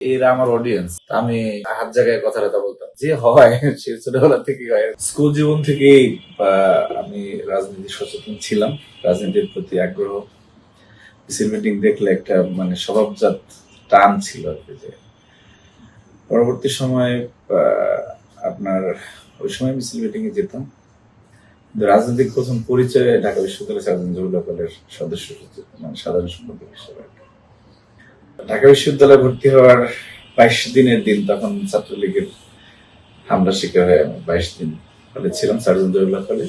এরা আমার অডিয়েন্স। আমি হাত জায়গায় কথা বলতাম যে হয় সে ছোটবেলা থেকে হয়। স্কুল জীবন থেকেই আমি রাজনীতি সচেতন ছিলাম, রাজনীতির প্রতি আগ্রহ। মিছিল মিটিং দেখলে একটা স্বভাবজাত টান ছিল আর কি। যে পরবর্তী সময়ে আপনার ওই সময় মিছিল মিটিং এ যেতাম। রাজনৈতিক প্রথম পরিচয়ে ঢাকা বিশ্ববিদ্যালয় সাধারণ জরুরি দলের সদস্য, সাধারণ সম্পাদক হিসেবে। ঢাকা বিশ্ববিদ্যালয়ে ভর্তি হওয়ার 22 দিনের দিন, তখন ছাত্রলীগের হামলা শিকার হয়ে আমি 22 দিন হলে ছিলাম সার্জন জহুরুল্লাহ কলে।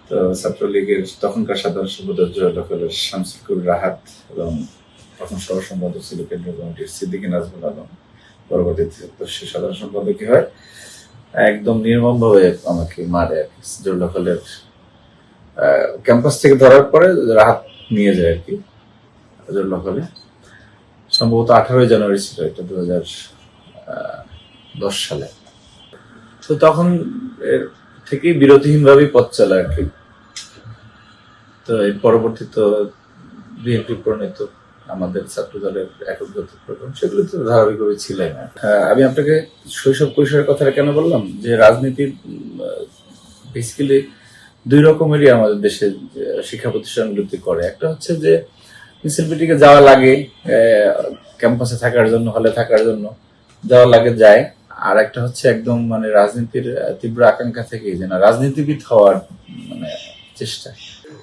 তো ছাত্রলীগের তখনকার সাধারণ সম্পাদক জহুরুল্লাহ কলের শামসুল রাহাত এবং তখন সহ সম্পাদক ছিল কেন্দ্রীয় কমিটির সিদ্দিকী নাজমুল আলম, পরবর্তীতে সে সাধারণ সম্পাদকই হয়। একদম নির্মম ভাবে আমাকে মারে আর কি। জহুরুল্লাহ কলের ক্যাম্পাস থেকে ধরার পরে রাহাত নিয়ে যায় আর কি জহুরুল্লাহ কলে। সম্ভবত 18 জানুয়ারি ছিল এটা, 2010 সালে। তো তখন এর থেকেই বিরতিহীন ভাবেই পথ চলে আর কি। তো এর পরবর্তী তো বিএনপি প্রণীত আমাদের ছাত্র দলের একত্রিত প্রোগ্রাম, সেগুলো তো ধারাবাহিকভাবে ছিলেন। আমি আপনাকে শৈশব কৈশোরের কথাটা কেন বললাম, যে রাজনীতির বেসিক্যালি দুই রকমেরই আমাদের দেশে শিক্ষা প্রতিষ্ঠানগুলোতে করে। একটা হচ্ছে যে মিছিল মিটিংয়ে যাওয়া লাগে, ক্যাম্পাসে থাকার জন্য, হলে থাকার জন্য যাওয়া লাগে, যায়। আর একটা হচ্ছে একদম রাজনীতির তীব্র আকাঙ্ক্ষা থেকে যে না, রাজনীতিবিদ হওয়ার চেষ্টা।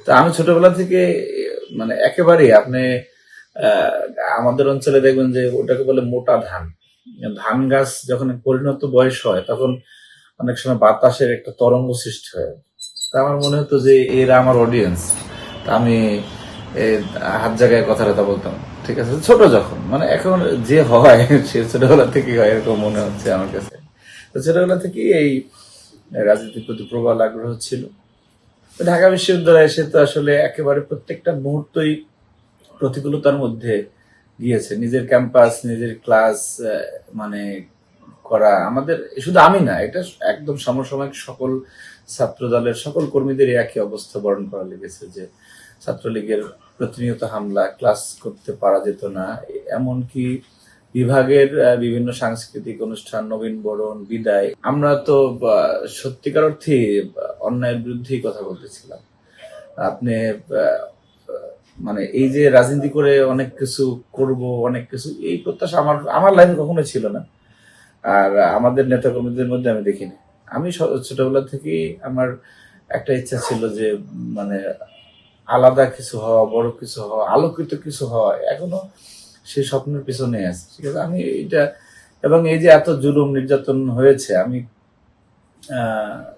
তো আমি ছোটবেলা থেকে একেবারেই আপনি আমাদের অঞ্চলে দেখবেন যে ওটাকে বলে মোটা ধান। ধান গাছ যখন পরিণত বয়স হয় তখন অনেক সময় বাতাসের একটা তরঙ্গ সৃষ্টি হয়। তা আমার মনে হতো যে এরা আমার অডিয়েন্স। তা আমি হাত জায়গায় কথা বলতাম, ঠিক আছে, ছোট যখন এখন যে হয় সে ছোটবেলা থেকেই হয় এরকম মনে হচ্ছে আমার কাছে। তো ছোটবেলা থেকেই এই রাজনীতির প্রতি প্রবল আগ্রহ ছিল। ঢাকা বিশ্ববিদ্যালয়ে এসে তো আসলে একেবারে প্রত্যেকটা মুহূর্তই প্রতিকূলতার মধ্যে গিয়েছে। নিজের ক্যাম্পাস, নিজের ক্লাস মানে করা আমাদের, শুধু আমি না, এটা একদম সমসাময়িক সকল ছাত্র দলের সকল কর্মীদের একই অবস্থা বরণ করা লেগেছে। যে ছাত্রলীগের প্রতিনিয়ত হামলা, ক্লাস করতে পারা যেত না, এমনকি বিভাগের বিভিন্ন সাংস্কৃতিক অনুষ্ঠান, নবীন বরণ, বিদায়, আমরা তো সত্যিকার অর্থে অন্যায়ের বিরুদ্ধেই কথা বলতেছিলাম। আপনি এই যে রাজনীতি করে অনেক কিছু করব, অনেক কিছু, এই প্রত্যাশা আমার লাইফে কখনো ছিল না। আর আমাদের নেতা কর্মীদের মধ্যে আমি দেখিনি। আমি ছোটবেলা থেকেই আমার একটা ইচ্ছা ছিল যে আলাদা কিছু হওয়া, বড় কিছু হওয়া, আলোকিত কিছু হওয়া। এখনো সেই স্বপ্নের পিছনে আছে, ঠিক আছে। আমি এটা, এবং এই যে এত জুলুম নির্যাতন হয়েছে, আমি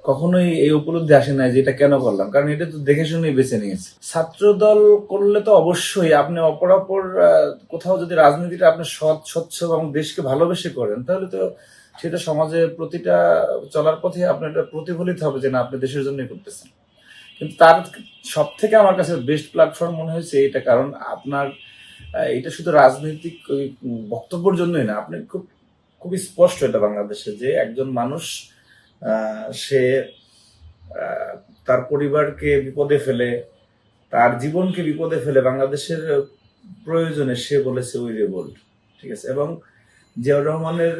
কখনোই এই উপলব্ধি আসে নাই যে এটা কেন করলাম, কারণ এটা তো দেখে শুনেই বেছে নিয়েছে। ছাত্র দল করলে তো অবশ্যই আপনি অপরাপর কোথাও যদি রাজনীতিটা আপনি সৎ, স্বচ্ছ এবং দেশকে ভালোবেসে করেন, তাহলে তো সেটা সমাজে প্রতিটা চলার পথে আপনার এটা প্রতিফলিত হবে যে না, আপনি দেশের জন্যই করতেছেন। কিন্তু তার সব থেকে আমার কাছে বেস্ট প্ল্যাটফর্ম মনে হয়েছে এটা, কারণ আপনার এটা শুধু রাজনৈতিক বক্তব্যের জন্যই না, আপনি খুবই স্পষ্ট এটা বাংলাদেশে যে একজন মানুষ সে তার পরিবারকে বিপদে ফেলে, তার জীবনকে বিপদে ফেলে বাংলাদেশের প্রয়োজনে সে বলেছে উই রিভোল্ট, ঠিক আছে। এবং জিয়াউর রহমানের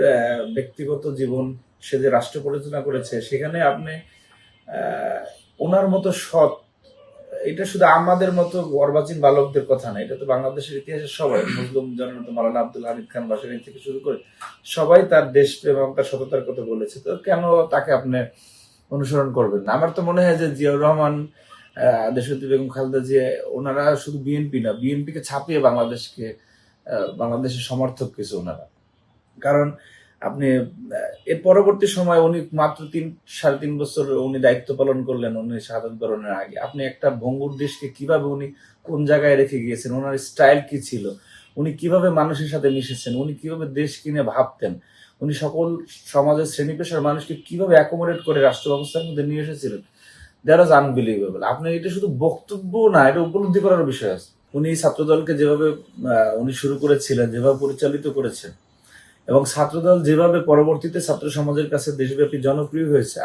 ব্যক্তিগত জীবন, সে যে রাষ্ট্র পরিচালনা করেছে, সেখানে আপনি ওনার মতো সৎ, এটা শুধু আমাদের মতো অর্বাচীন বালকদের কথা না, এটা তো বাংলাদেশের ইতিহাসে সবাই, মুসলিম জননেতা মাওলানা আব্দুল হামিদ খান বাসানী থেকে শুরু করে সবাই তার দেশপ্রেম এবং তার সততার কথা বলেছে। তো কেন তাকে আপনি অনুসরণ করবেন না? আমার তো মনে হয় যে জিয়াউর রহমান, দেশনেত্রী বেগম খালেদা জিয়া, ওনারা শুধু বিএনপি না, বিএনপিকে ছাপিয়ে বাংলাদেশের সমর্থক কিছু ওনারা। কারণ আপনি এর পরবর্তী সময় উনি মাত্র 3.5 বছর উনি দায়িত্ব পালন করলেন, উনি শাহাদাত বরণের আগে। আপনি একটা ভঙ্গুর দেশকে কিভাবে উনি কোন জায়গায় রেখে গিয়েছেন, ওনার স্টাইল কি ছিল, উনি কিভাবে মানুষের সাথে মিশেছেন, উনি কিভাবে দেশ কিনে ভাবতেন, উনি সকল সমাজের শ্রেণী পেশার মানুষকে কিভাবে অ্যাকোমোডেট করে রাষ্ট্র ব্যবস্থার মধ্যে নিয়ে এসেছিলেন, দ্যাট ওয়াজ আনবিলিভেবল। আপনি এটা শুধু বক্তব্য না, এটা উপলব্ধি করার বিষয় আছে। উনি ছাত্রদলকে যেভাবে উনি শুরু করেছিলেন, যেভাবে পরিচালিত করেছেন, এবং ছাত্রদল যেভাবে পরবর্তীতে ছাত্র সমাজের কাছে দেশব্যাপী জনপ্রিয় হয়েছে,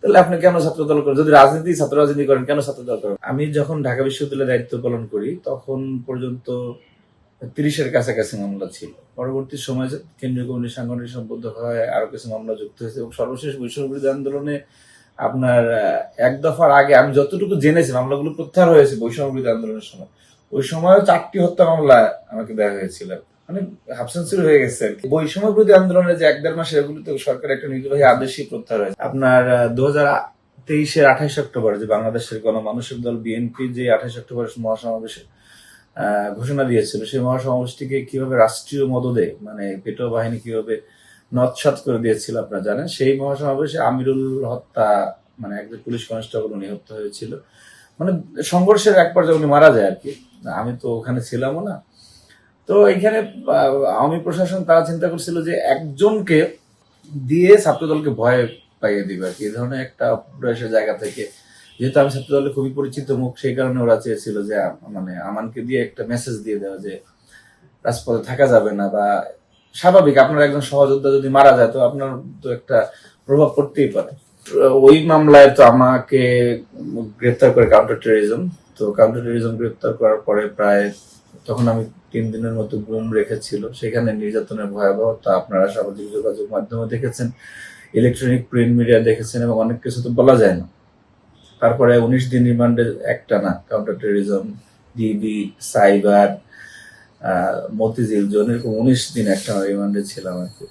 তাহলে আপনি কেন ছাত্রদল করেন? যদি রাজনীতি, ছাত্র রাজনীতি করেন, কেন ছাত্রদল করেন? আমি যখন ঢাকা বিশ্ববিদ্যালয়ে দায়িত্ব পালন করি তখন পর্যন্ত 30-এর কাছাকাছি মামলা ছিল। পরবর্তী সময়ে কেন্দ্রীয় কমিটি সাংগঠনিক সম্পদ হয়, আরো কিছু মামলা যুক্ত হয়েছে এবং সর্বশেষ বৈষম্য বিরোধী আন্দোলনে আপনার এক দফার আগে আমি যতটুকু জেনেছি মামলাগুলো প্রত্যাহার হয়েছে বৈষম্য বিরোধী আন্দোলনের সময়। ওই সময়ও 4টি হত্যা মামলা আমাকে দেওয়া হয়েছিল, মানে হাফ সেঞ্চুরি হয়ে গেছে আর কি। বৈষম্য বিরোধী আন্দোলনের যে 1-1.5 মাস এগুলোতে সরকার একটা নির্বাহী আদেশই প্রত্যাহার হয়েছে। আপনার 2023-এর 28 অক্টোবর যে বাংলাদেশের গণমানুষের দল বিএনপি যে 28 অক্টোবর মহাসমাবেশে ঘোষণা দিয়েছিল, সেই মহাসমাবেশটিকে কিভাবে রাষ্ট্রীয় মদদে মানে পেটোয়া বাহিনী কিভাবে নৎসাৎ করে দিয়েছিল আপনারা জানেন। সেই মহাসমাবেশে আমিরুল হত্যা মানে একজন পুলিশ কনস্টেবল উনি হত্যা হয়েছিল, মানে সংঘর্ষের এক পর্যায়ে উনি মারা যায় আর কি। আমি তো ওখানে ছিলামও না। তো এখানে আওয়ামী প্রশাসন তারা চিন্তা করছিল যে একজনকে দিয়ে ছাত্রদলকে ভয় পাইয়ে দিবে আর কি, এই ধরনের একটা প্রয়াসের জায়গা থেকে। যেহেতু আমি ছাত্রদলে খুবই পরিচিত মুখ, সেই কারণে ওরা চেয়েছিল যে মানে আমানকে দিয়ে একটা মেসেজ দিয়ে দেওয়া যে রাজপথে থাকা যাবে না, বা স্বাভাবিক আপনার একজন সহযোদ্ধা যদি মারা যায় তো আপনার তো একটা প্রভাব পড়তেই পারে। ওই মামলায় তো আমাকে গ্রেফতার করে কাউন্টার টেরোরিজম। তো কাউন্টার টেরোরিজম গ্রেফতার করার পরে প্রায় তখন আমি 3 দিনের মতো গুম রেখেছিল। সেখানে নির্যাতনের ভয়াবহতা আপনারা সামাজিক যোগাযোগ মাধ্যমে দেখেছেন, ইলেকট্রনিক প্রিন্ট মিডিয়া দেখেছেন, এবং অনেক কিছু তো বলা যায় না। তারপরে 19 দিন রিমান্ডে একটানা counter terrorism, DB, cyber, Motijheel zone, এরকম 19 দিন একটানা রিমান্ডে ছিলাম আর কি।